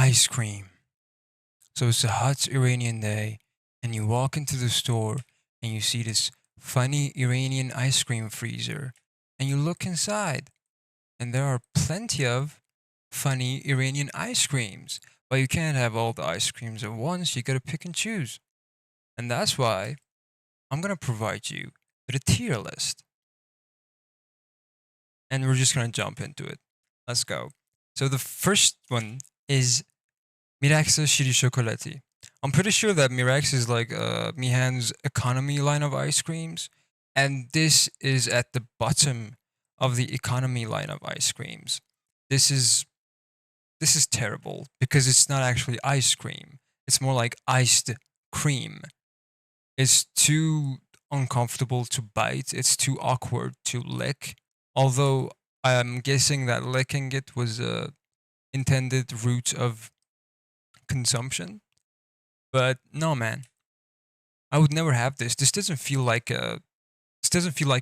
Ice cream. So it's a hot Iranian day, and you walk into the store and you see this funny Iranian ice cream freezer, and you look inside, and there are plenty of funny Iranian ice creams. But you can't have all the ice creams at once, you gotta pick and choose. And that's why I'm gonna provide you with a tier list, and we're just gonna jump into it. Let's go. So the first one is Mirax Shiri Chocolati. I'm pretty sure that Mirax is like Mihan's economy line of ice creams, and this is at the bottom of the economy line of ice creams. This is this is terrible because it's not actually ice cream. It's more like iced cream. It's too uncomfortable to bite. It's too awkward to lick. Although I'm guessing that licking it was a intended route of consumption. But no, man, I would never have this. This doesn't feel like a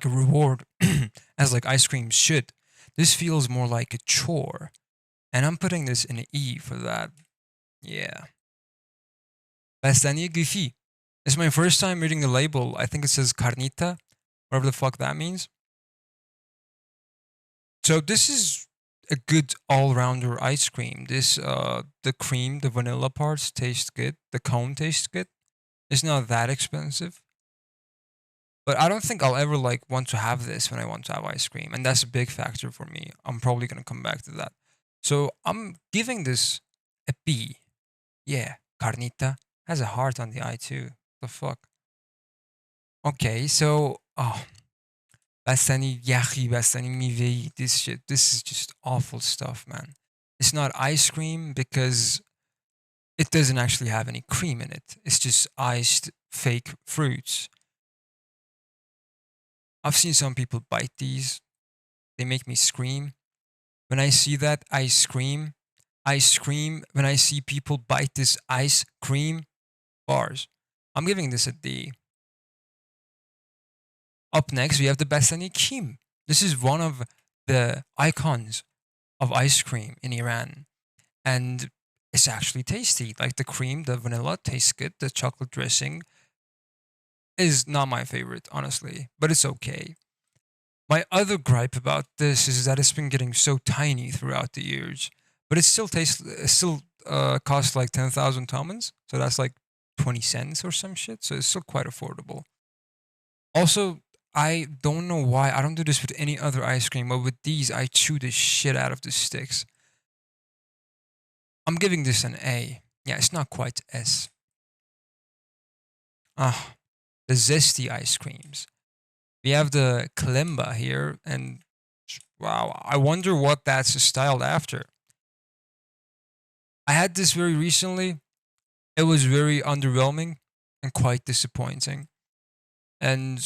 reward, as like ice cream should. This feels more like a chore, and I'm putting this in an E for that. Yeah. Bastanie Gifi. It's my first time reading the label. I think it says carnita, whatever the fuck that means. So this is a good all-rounder ice cream. The cream, the vanilla parts taste good. The cone tastes good. It's not that expensive. But I don't think I'll ever like want to have this when I want to have ice cream, and that's a big factor for me. I'm probably gonna come back to that. So I'm giving this a B. Yeah, carnita has a heart on the eye too. The fuck. Okay, so bastani yachi, bastani mivei. This shit. This is just awful stuff, man. It's not ice cream because it doesn't actually have any cream in it. It's just iced fake fruits. I've seen some people bite these. They make me scream. When I see that, I scream. I scream when I see people bite this ice cream bars. I'm giving this a D. Up next, we have the Bastani Kim. This is one of the icons of ice cream in Iran. And it's actually tasty. Like the cream, the vanilla tastes good. The chocolate dressing is not my favorite, honestly, but it's okay. My other gripe about this is that it's been getting so tiny throughout the years, but it still costs like 10,000 tomans, so that's like 20 cents or some shit, so it's still quite affordable. Also, I don't know why, I don't do this with any other ice cream, but with these, I chew the shit out of the sticks. I'm giving this an A. Yeah, it's not quite S. Ah, the zesty ice creams. We have the Kalimba here, and wow, I wonder what that's styled after. I had this very recently. It was very underwhelming and quite disappointing. And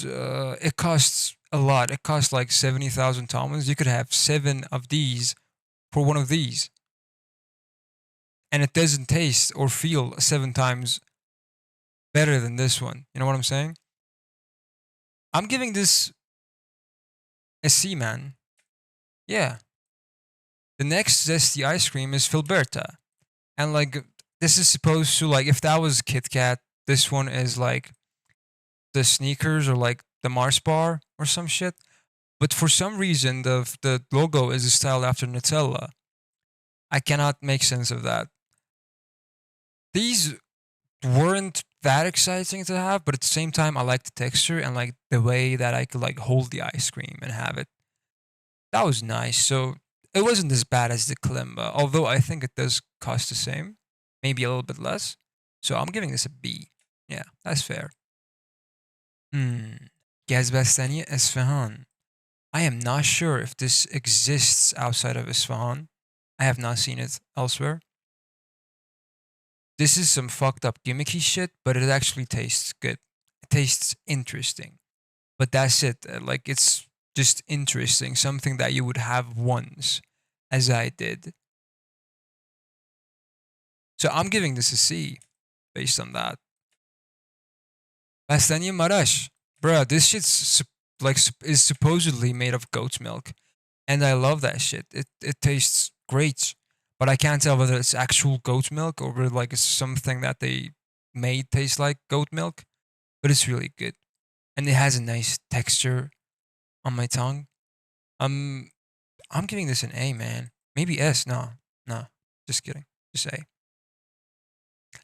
it costs a lot. It costs like 70,000 tomans. You could have seven of these for one of these. And it doesn't taste or feel seven times better than this one. You know what I'm saying? I'm giving this a C, man. Yeah. The next zesty ice cream is Filberta. And like, this is supposed to, like, if that was Kit Kat, this one is like the sneakers or like the Mars bar or some shit. But for some reason, the logo is styled after Nutella. I cannot make sense of that. These weren't that exciting to have, but at the same time, I like the texture and like the way that I could like hold the ice cream and have it. That was nice. So it wasn't as bad as the Kalimba, although I think it does cost the same, maybe a little bit less. So I'm giving this a B. Yeah, that's fair. Gazbastani Esfahan. I am not sure if this exists outside of Isfahan. I have not seen it elsewhere. This is some fucked up gimmicky shit, but it actually tastes good. It tastes interesting. But that's it. Like, it's just interesting. Something that you would have once, as I did. So I'm giving this a C based on that. Bastani Marash. Bruh, this shit's is supposedly made of goat's milk. And I love that shit. It tastes great. but I can't tell whether it's actual goat milk or whether like it's something that they made taste like goat milk. But it's really good, and it has a nice texture on my tongue. Um, I'm giving this an A, man. Maybe S. No, no, just kidding. Just A.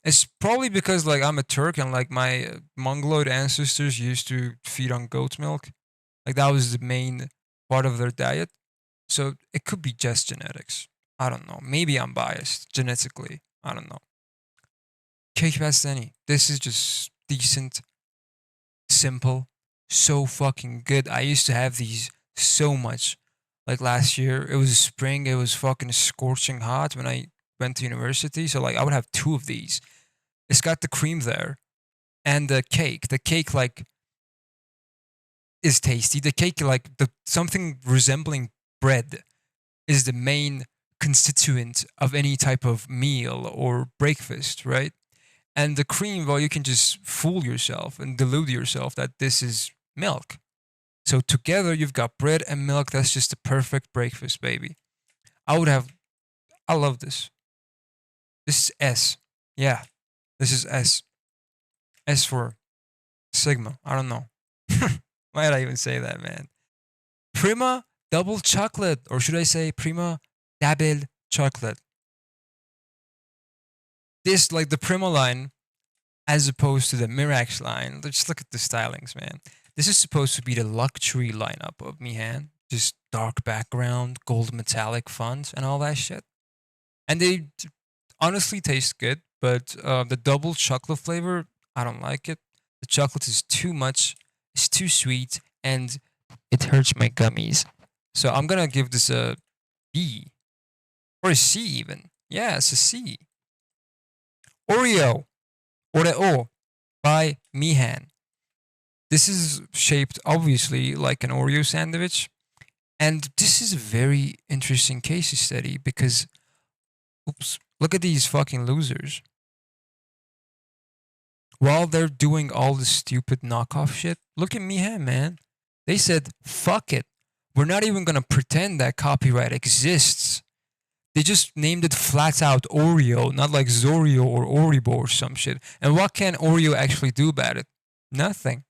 It's probably because like I'm a Turk and like my Mongoloid ancestors used to feed on goat milk. Like that was the main part of their diet. So it could be just genetics. I don't know. Maybe I'm biased genetically. I don't know. Cake pastani. This is just decent, simple, so fucking good. I used to have these so much. Like last year, it was spring. It was fucking scorching hot when I went to university. So like I would have two of these. It's got the cream there and the cake. The cake like is tasty. The cake like the something resembling bread is the main constituent of any type of meal or breakfast, right? And the cream, well, you can just fool yourself and delude yourself that this is milk. So together you've got bread and milk. That's just the perfect breakfast, baby. I would have. I love this. This is S. Yeah, this is S. S for Sigma. I don't know. Why did I even say that, man? Prima double chocolate, or should I say Prima double chocolate? This, like the Prima line, as opposed to the Mirax line. Just look at the stylings, man. This is supposed to be the luxury lineup of Mihan. Just dark background, gold metallic fonts, and all that shit. And they honestly taste good, but the double chocolate flavor, I don't like it. The chocolate is too much, it's too sweet, and it hurts my gummies. So I'm gonna give this a B or a C even. Yeah, it's a C. Oreo Oreo by Mihan. This is shaped obviously like an Oreo sandwich, and this is a very interesting case study because, oops, look at these fucking losers. While they're doing all this stupid knockoff shit, look at Mihan, man. They said, fuck it. We're not even gonna pretend that copyright exists. They just named it flat out Oreo, not like Zorio or Oribo or some shit. And what can Oreo actually do about it? Nothing.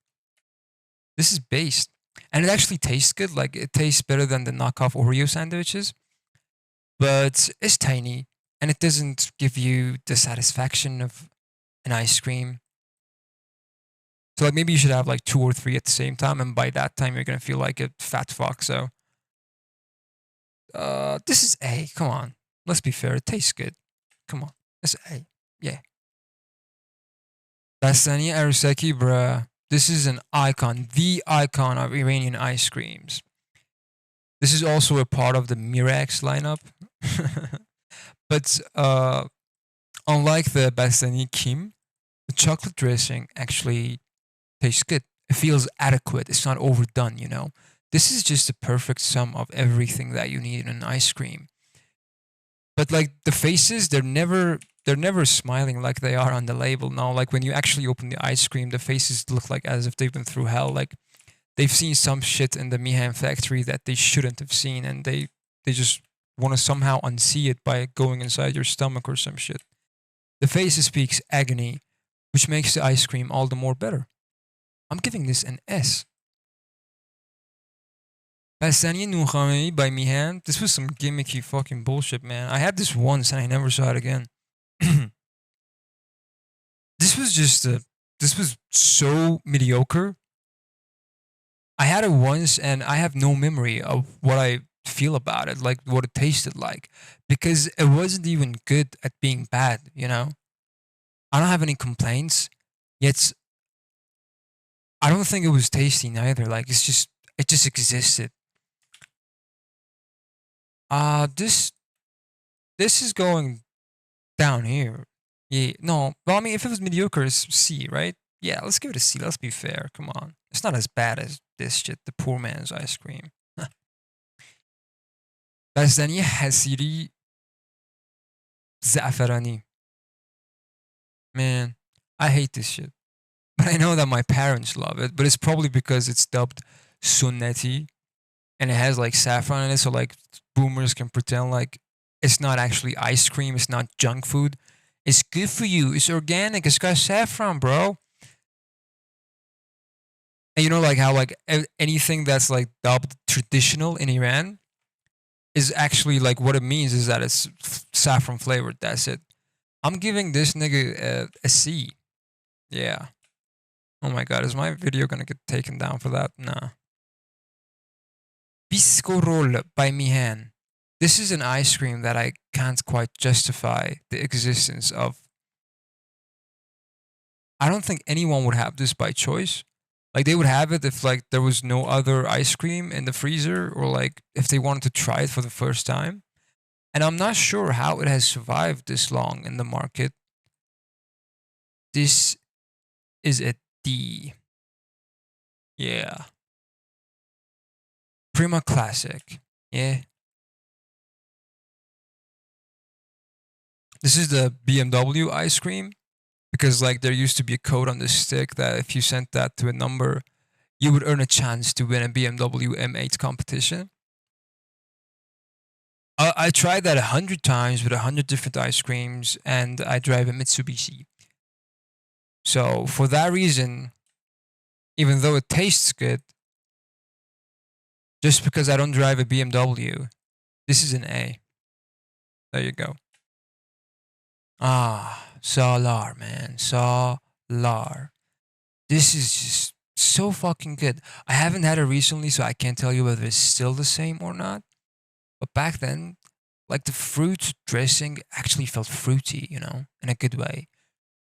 This is based. And it actually tastes good. Like it tastes better than the knockoff Oreo sandwiches. But it's tiny and it doesn't give you the satisfaction of an ice cream. So like maybe you should have like two or three at the same time, and by that time you're gonna feel like a fat fuck. So this is A. Come on. Let's be fair. It tastes good. Come on. It's A. Yeah. Bastani Aruseki, bruh. This is an icon. The icon of Iranian ice creams. This is also a part of the Mirax lineup. But unlike the Bastani Kim, the chocolate dressing actually tastes good. It feels adequate. It's not overdone, you know? This is just the perfect sum of everything that you need in an ice cream. But like the faces, they're never smiling like they are on the label. No, like when you actually open the ice cream, the faces look like as if they've been through hell. Like they've seen some shit in the Mihan factory that they shouldn't have seen, and they just want to somehow unsee it by going inside your stomach or some shit. The face speaks agony, which makes the ice cream all the more better. I'm giving this an S. Bastani Nukhami by Mihan. This was some gimmicky fucking bullshit, man. I had this once and I never saw it again. This was just this was so mediocre. I had it once and I have no memory of what I feel about it, like what it tasted like, because it wasn't even good at being bad, you know? I don't have any complaints, yet I don't think it was tasty neither. Like it just existed. This is going down here. Yeah, no, well, I mean, if it was mediocre, it's C, right? Yeah, let's give it a C. Let's be fair. Come on, it's not as bad as this shit. The poor man's ice cream. بستنی حسیری زعفرانی. Man, I hate this shit. But I know that my parents love it, but it's probably because it's dubbed Sunneti and it has like saffron in it, so like boomers can pretend like It's not actually ice cream. It's not junk food. It's good for you. It's organic. It's got saffron, bro. And you know, like how like anything that's like dubbed traditional in Iran is actually like what it means is that it's saffron flavored. That's it. I'm giving this nigga a C. Yeah. Oh my god, is my video gonna get taken down for that? Nah. Biscorol by Mihan. This is an ice cream that I can't quite justify the existence of. I don't think anyone would have this by choice. Like they would have it if like there was no other ice cream in the freezer or like if they wanted to try it for the first time. And I'm not sure how it has survived this long in the market. This is a D. Yeah. Prima Classic. Yeah. This is the BMW ice cream because like there used to be a code on the stick that if you sent that to a number, you would earn a chance to win a BMW M8 competition. I tried that 100 times with 100 different ice creams, and I drive a Mitsubishi. So for that reason, even though it tastes good, just because I don't drive a BMW, this is an A. There you go. Ah, Solar, man. Solar. This is just so fucking good. I haven't had it recently, so I can't tell you whether it's still the same or not. But back then, like the fruit dressing actually felt fruity, you know, in a good way.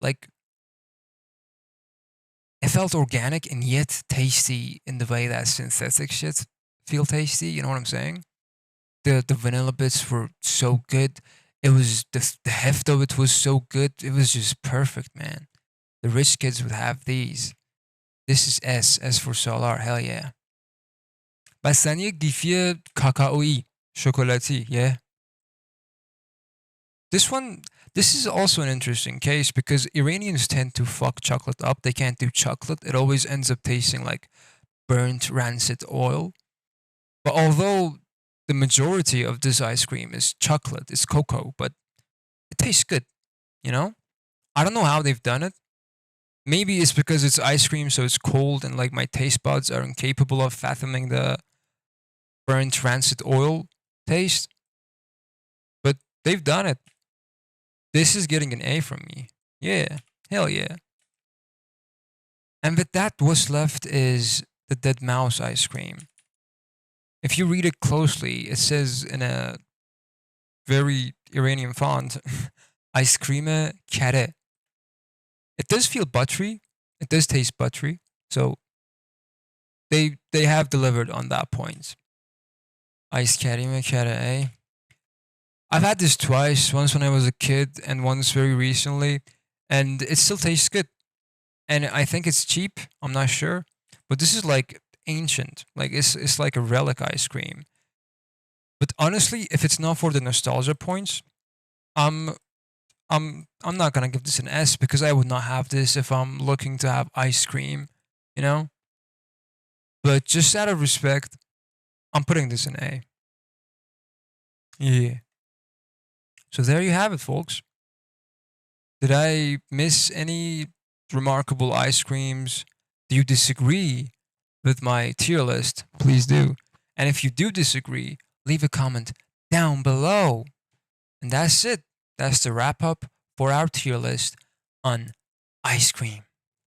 Like it felt organic and yet tasty in the way that synthetic shit feel tasty. You know what I'm saying? The vanilla bits were so good. It was the heft of it was so good. It was just perfect, man. The rich kids would have these. This is S for Solar. Hell yeah. بستنی قیفی کاکائویی شکلاتی. Yeah. This one, this is also an interesting case because Iranians tend to fuck chocolate up. They can't do chocolate. It always ends up tasting like burnt, rancid oil. But although the majority of this ice cream is chocolate, it's cocoa, but it tastes good, you know? I don't know how they've done it. Maybe it's because it's ice cream, so it's cold, and like my taste buds are incapable of fathoming the burnt, rancid oil taste. But they've done it. This is getting an A from me. Yeah, hell yeah. And with that, what's left is the dead mouse ice cream. If you read it closely, it says in a very Iranian font, Icecream kare. It does feel buttery. It does taste buttery. So they have delivered on that point. Icecream kare, eh? I've had this twice, once when I was a kid and once very recently, and it still tastes good. And I think it's cheap, I'm not sure. But this is like ancient. Like it's like a relic ice cream. But honestly, if it's not for the nostalgia points, I'm I'm not gonna give this an S because I would not have this if I'm looking to have ice cream, you know? But just out of respect, I'm putting this in A. Yeah. So there you have it, folks. Did I miss any remarkable ice creams? Do you disagree with my tier list? Please do. And if you do disagree, leave a comment down below. And that's it. That's the wrap up for our tier list on ice cream.